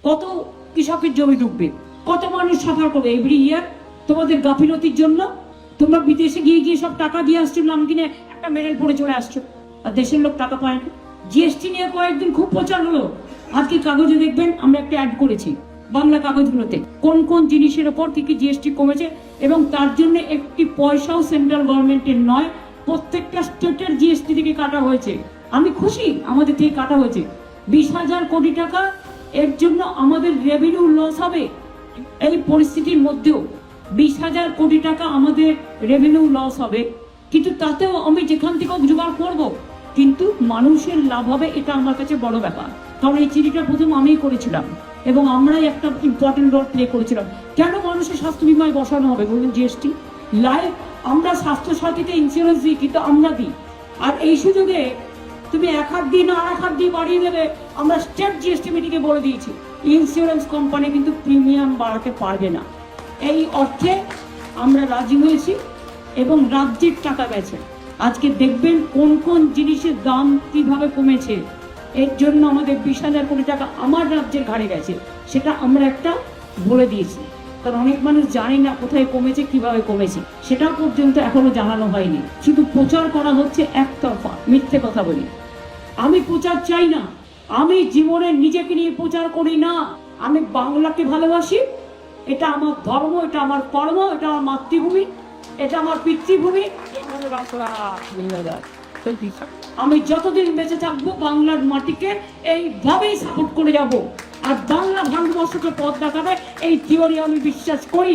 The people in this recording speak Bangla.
কত কৃষকের জমি ডুববে, কত মানুষ সাফার করবে এভরি ইয়ার তোমাদের গাফিলতির জন্য। তোমরা বিদেশে গিয়ে গিয়ে সব টাকা দিয়ে আসছো, নাম কিনে একটা মেডেল পরে চলে আসছো, আর দেশের লোক টাকা পায় না। জিএসটি নিয়ে কয়েকদিন খুব প্রচার হলো। আজকে কাগজে দেখবেন আমরা একটা অ্যাড করেছি বাংলা কাগজগুলোতে, কোন কোন জিনিসের ওপর কি কি জিএসটি কমেছে, এবং তার জন্য একটি পয়সাও সেন্ট্রাল গভর্নমেন্টের নয়, প্রত্যেকটা স্টেটের জিএসটি থেকে কাটা হয়েছে। আমি খুশি আমাদের থেকে কাটা হয়েছে 20,000 কোটি টাকা। এর জন্য আমাদের রেভিনিউ লস হবে। এই পরিস্থিতির মধ্যেও 20,000 কোটি টাকা আমাদের রেভিনিউ লস হবে, কিন্তু তাতেও আমি যেখান থেকে জোগাড় করবো, কিন্তু মানুষের লাভ হবে, এটা আমার কাছে বড় ব্যাপার। কারণ এই চিঠিটা প্রথম আমিই করেছিলাম এবং আমরাই একটা ইম্পর্টেন্ট রোল প্লে করেছিলাম। কেন মানুষের স্বাস্থ্য বিমায় বসানো হবে বলুন জিএসটি? লাইফ আমরা স্বাস্থ্য সাথীতে ইন্স্যুরেন্স দিই, কিন্তু আমরা দিই। আর এই সুযোগে তুমি এক হাত দিয়ে না আর এক হাত দিয়ে বাড়িয়ে দেবে। আমরা স্টেট জিএসটি মিটিংয়ে বলে দিয়েছি ইন্স্যুরেন্স কোম্পানি কিন্তু প্রিমিয়াম বাড়াতে পারবে না। এই অর্থে আমরা রাজি হয়েছি এবং রাজ্যের টাকা গেছে। আজকে দেখবেন কোন কোন জিনিসের দাম কিভাবে কমেছে। এর জন্য আমাদের 20,000 কোটি টাকা আমার রাজ্যের ঘাড়ে গেছে, সেটা আমরা একটা বলে দিয়েছি। কারণ অনেক মানুষ জানে না কোথায় কমেছে, কিভাবে কমেছে, সেটা পর্যন্ত এখনো জানানো হয়নি। শুধু প্রচার করা হচ্ছে একতরফা, মিথ্যে কথা বলি। আমি প্রচার চাই না, আমি জীবনে নিজেকে নিয়ে প্রচার করি না। আমি বাংলাকে ভালোবাসি, এটা আমার ধর্ম, এটা আমার কর্ম, এটা আমার মাতৃভূমি, এটা আমার পিতৃভূমি। আমি যতদিন বেঁচে থাকবো বাংলার মাটিকে এইভাবেই সাপোর্ট করে যাব। আর বাংলা ভারতবর্ষকে পথ দেখাবে এই থিওরি আমি বিশ্বাস করি।